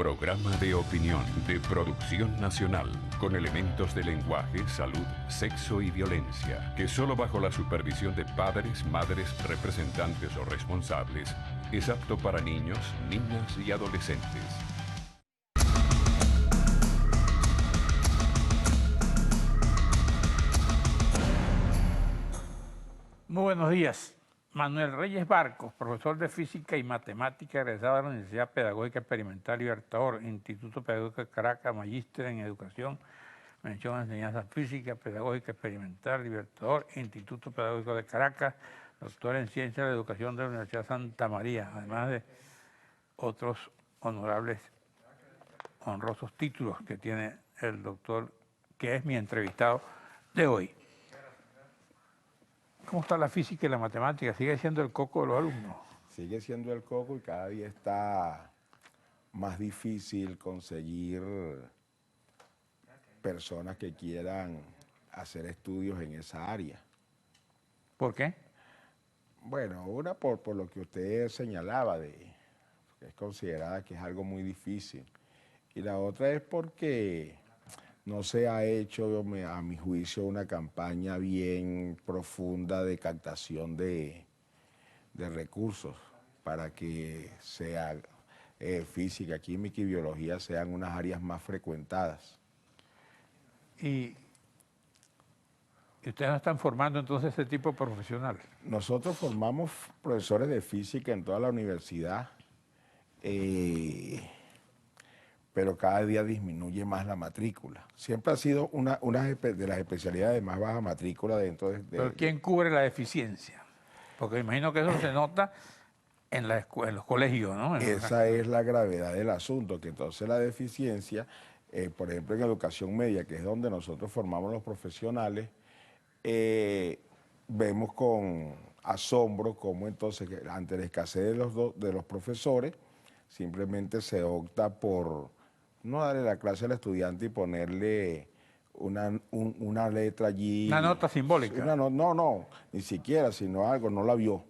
Programa de opinión de producción nacional con elementos de lenguaje, salud, sexo y violencia que solo bajo la supervisión de padres, madres, representantes o responsables es apto para niños, niñas y adolescentes. Muy buenos días. Manuel Reyes Barcos, profesor de Física y Matemática, egresado de la Universidad Pedagógica Experimental Libertador, Instituto Pedagógico de Caracas, magíster en Educación, mención en Enseñanza Física, Pedagógica Experimental Libertador, Instituto Pedagógico de Caracas, doctor en Ciencias de la Educación de la Universidad Santa María, además de otros honorables, honrosos títulos que tiene el doctor, que es mi entrevistado de hoy. ¿Cómo está la física y la matemática? ¿Sigue siendo el coco de los alumnos? Sigue siendo el coco y cada día está más difícil conseguir personas que quieran hacer estudios en esa área. ¿Por qué? Bueno, una por lo que usted señalaba, que es considerada que es algo muy difícil. Y la otra es porque no se ha hecho, a mi juicio, una campaña bien profunda de captación de recursos para que sea física, química y biología sean unas áreas más frecuentadas. ¿Y ustedes no están formando entonces ese tipo de profesional? Nosotros formamos profesores de física en toda la universidad, pero cada día disminuye más la matrícula. Siempre ha sido una de las especialidades de más baja matrícula dentro de... ¿Pero quién cubre la deficiencia? Porque me imagino que eso se nota en los colegios, ¿no? Esa es la gravedad del asunto, que entonces la deficiencia, por ejemplo en educación media, que es donde nosotros formamos los profesionales, vemos con asombro cómo entonces ante la escasez de los profesores, simplemente se opta por no darle la clase al estudiante y ponerle una letra allí. Una nota simbólica. No, ni siquiera, sino algo, no la vio.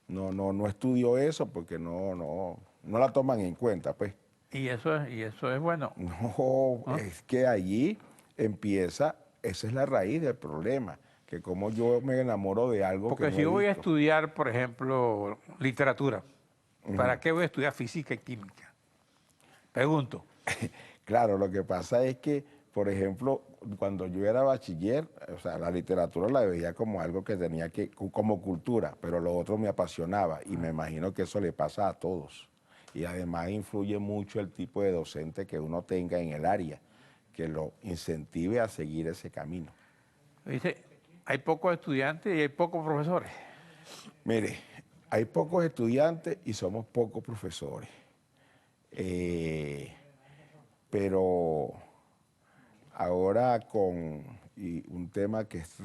No estudió eso porque no la toman en cuenta, pues. Y eso es bueno. No, ¿Ah? es que allí empieza, esa es la raíz del problema, que como yo me enamoro de algo Porque que no si he yo voy a visto. estudiar, por ejemplo, literatura, ¿para qué voy a estudiar física y química? Pregunto. Claro, lo que pasa es que, por ejemplo, cuando yo era bachiller, o sea, la literatura la veía como algo que tenía que, como cultura, pero lo otro me apasionaba y me imagino que eso le pasa a todos. Y además influye mucho el tipo de docente que uno tenga en el área, que lo incentive a seguir ese camino. Dice, hay pocos estudiantes y hay pocos profesores. Mire, hay pocos estudiantes y somos pocos profesores. Pero ahora con un tema que es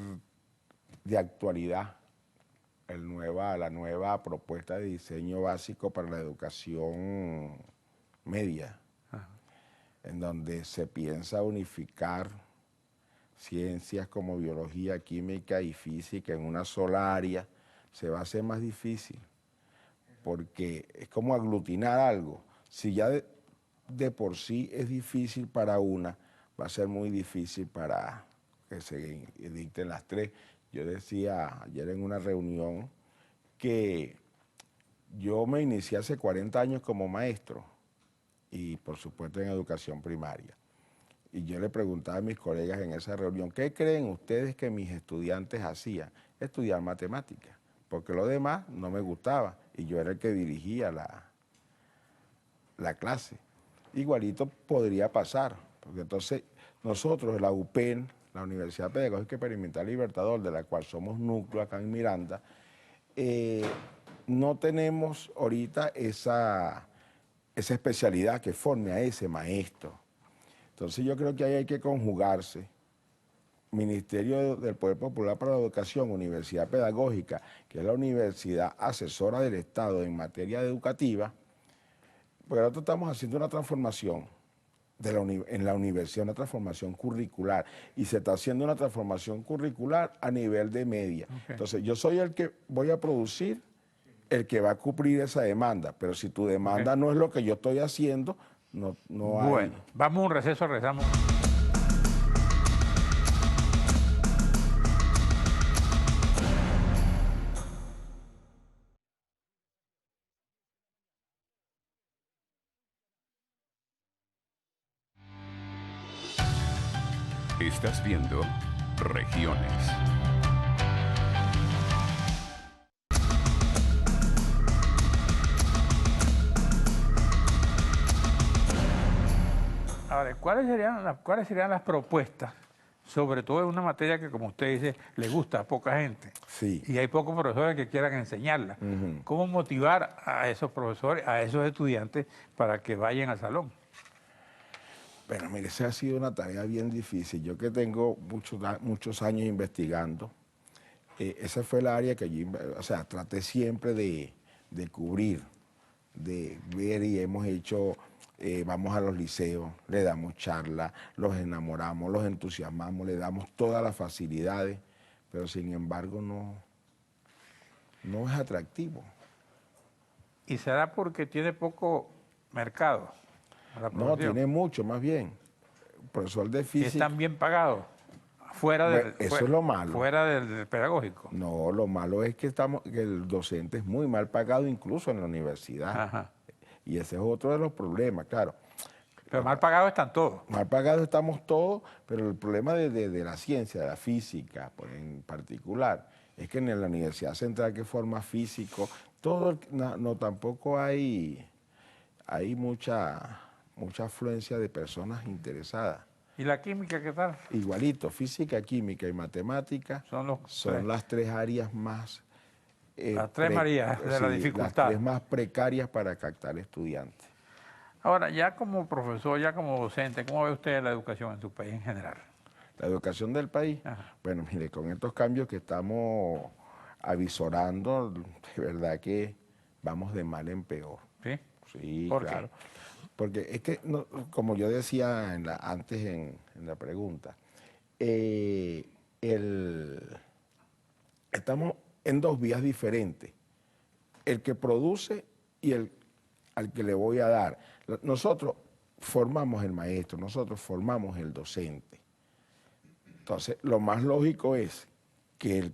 de actualidad, la nueva propuesta de diseño básico para la educación media, en donde se piensa unificar ciencias como biología, química y física en una sola área, se va a hacer más difícil, porque es como aglutinar algo. Si ya de por sí es difícil para una, va a ser muy difícil para que se dicten las tres. Yo decía ayer en una reunión que yo me inicié hace 40 años como maestro y por supuesto en educación primaria. Y yo le preguntaba a mis colegas en esa reunión, ¿qué creen ustedes que mis estudiantes hacían? Estudiar matemáticas, porque lo demás no me gustaba y yo era el que dirigía la clase. Igualito podría pasar, porque entonces nosotros, la UPEN, la Universidad Pedagógica Experimental Libertador, de la cual somos núcleo acá en Miranda, no tenemos ahorita esa especialidad que forme a ese maestro. Entonces yo creo que ahí hay que conjugarse. Ministerio del Poder Popular para la Educación, Universidad Pedagógica, que es la universidad asesora del Estado en materia educativa, porque nosotros estamos haciendo una transformación en la universidad, una transformación curricular, y se está haciendo una transformación curricular a nivel de media. Okay. Entonces, yo soy el que voy a producir, el que va a cubrir esa demanda, pero si tu demanda no es lo que yo estoy haciendo, no hay. Bueno, vamos a un receso, regresamos. Estás viendo Regiones. Ahora, ¿cuáles serían las propuestas? Sobre todo en una materia que, como usted dice, le gusta a poca gente. Sí. Y hay pocos profesores que quieran enseñarla. ¿Cómo motivar a esos profesores, a esos estudiantes, para que vayan al salón? Bueno, mire, esa ha sido una tarea bien difícil. Yo que tengo muchos años investigando, esa fue el área que yo, o sea, traté siempre de cubrir, de ver, y hemos hecho, vamos a los liceos, le damos charlas, los enamoramos, los entusiasmamos, le damos todas las facilidades, pero sin embargo no es atractivo. ¿Y será porque tiene poco mercado? No, tiene mucho, más bien. Profesor de física. ¿Están bien pagados? Eso es lo malo. Fuera del pedagógico. No, lo malo es que el docente es muy mal pagado incluso en la universidad. Ajá. Y ese es otro de los problemas, claro. Pero mal pagados están todos. Mal pagados estamos todos, pero el problema de la ciencia, de la física en particular, es que en la Universidad Central, que forma físico, tampoco hay mucha afluencia de personas interesadas. ¿Y la química qué tal? Igualito, física, química y matemática son las tres áreas más... las tres Marías de la dificultad. Las tres más precarias para captar estudiantes. Ahora, ya como profesor, ya como docente, ¿cómo ve usted la educación en su país en general? La educación del país, bueno, mire, con estos cambios que estamos avisorando, de verdad que vamos de mal en peor. ¿Sí? Sí, ¿Por claro. qué? Porque es que, como yo decía antes en la pregunta, estamos en dos vías diferentes. El que produce y al que le voy a dar. Nosotros formamos el maestro, nosotros formamos el docente. Entonces, lo más lógico es que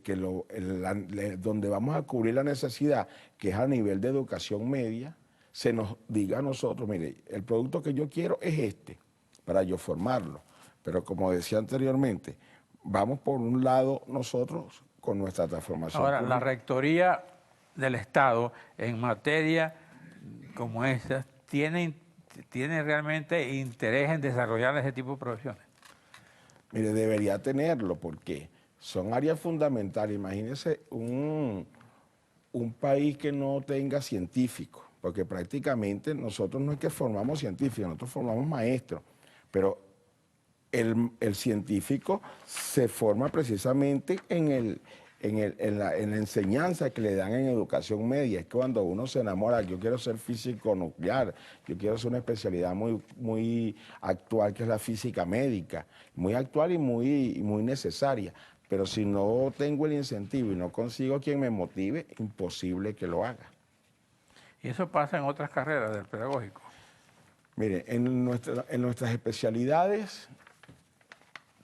donde vamos a cubrir la necesidad, que es a nivel de educación media, se nos diga a nosotros, mire, el producto que yo quiero es este, para yo formarlo. Pero como decía anteriormente, vamos por un lado nosotros con nuestra transformación. Ahora, la rectoría del Estado en materia como esa, ¿tiene realmente interés en desarrollar ese tipo de profesiones? Mire, debería tenerlo porque son áreas fundamentales. Imagínese un país que no tenga científicos, porque prácticamente nosotros no es que formamos científicos, nosotros formamos maestros, pero el científico se forma precisamente en la enseñanza que le dan en educación media. Es que cuando uno se enamora, yo quiero ser físico nuclear, yo quiero hacer una especialidad muy actual, que es la física médica, muy actual y muy necesaria. Pero si no tengo el incentivo y no consigo quien me motive, imposible que lo haga. ¿Y eso pasa en otras carreras del pedagógico? Mire, en nuestras especialidades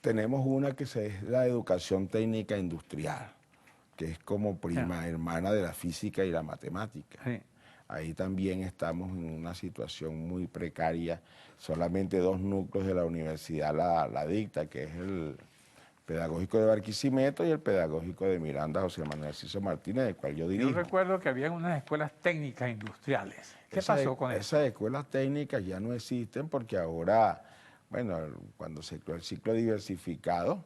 tenemos una que es la educación técnica industrial, que es como prima hermana de la física y la matemática. Sí. Ahí también estamos en una situación muy precaria. Solamente 2 núcleos de la universidad la dicta, que es el pedagógico de Barquisimeto y el pedagógico de Miranda, José Manuel Ciso Martínez, del cual yo dirijo. Yo recuerdo que había unas escuelas técnicas industriales. ¿Qué pasó con eso? Esas escuelas técnicas ya no existen porque ahora, bueno, cuando se creó el ciclo diversificado,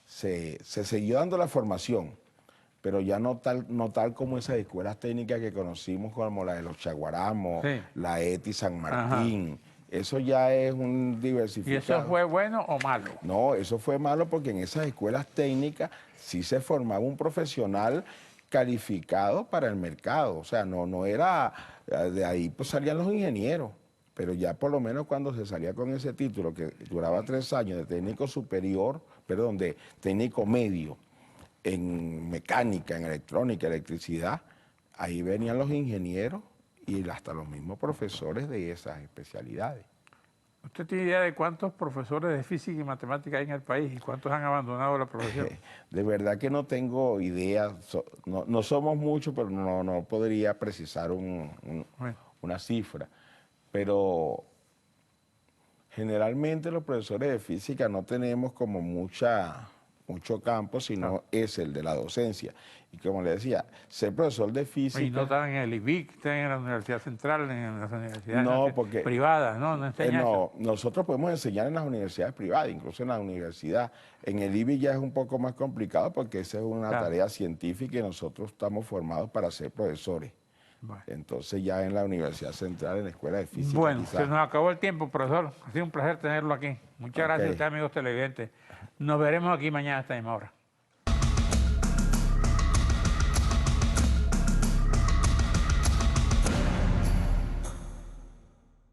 se siguió dando la formación, pero ya no tal como esas escuelas técnicas que conocimos, como la de los Chaguaramos, la ETI San Martín. Ajá. Eso ya es un diversificado. ¿Y eso fue bueno o malo? No, eso fue malo porque en esas escuelas técnicas sí se formaba un profesional calificado para el mercado. O sea, no era, de ahí pues salían los ingenieros, pero ya por lo menos cuando se salía con ese título que duraba 3 años de técnico superior, perdón, de técnico medio en mecánica, en electrónica, electricidad, ahí venían los ingenieros y hasta los mismos profesores de esas especialidades. ¿Usted tiene idea de cuántos profesores de física y matemática hay en el país y cuántos han abandonado la profesión? De verdad que no tengo idea, no somos muchos, pero no podría precisar Bueno, una cifra. Pero generalmente los profesores de física no tenemos como mucho campo, sino es el de la docencia. Y como le decía, ser profesor de física... y no están en el IBIC, están en la Universidad Central, en las universidades No, porque privadas, ¿no? No enseñan eso. no, nosotros podemos enseñar en las universidades privadas, incluso en la universidad. En el IBI ya es un poco más complicado porque esa es una Claro. tarea científica y nosotros estamos formados para ser profesores. Bueno. Entonces ya en la Universidad Central, en la Escuela de Física, Bueno, quizás. se nos acabó el tiempo, profesor. Ha sido un placer tenerlo aquí. Muchas gracias a Ok. ustedes, amigos televidentes. Nos veremos aquí mañana a esta misma hora.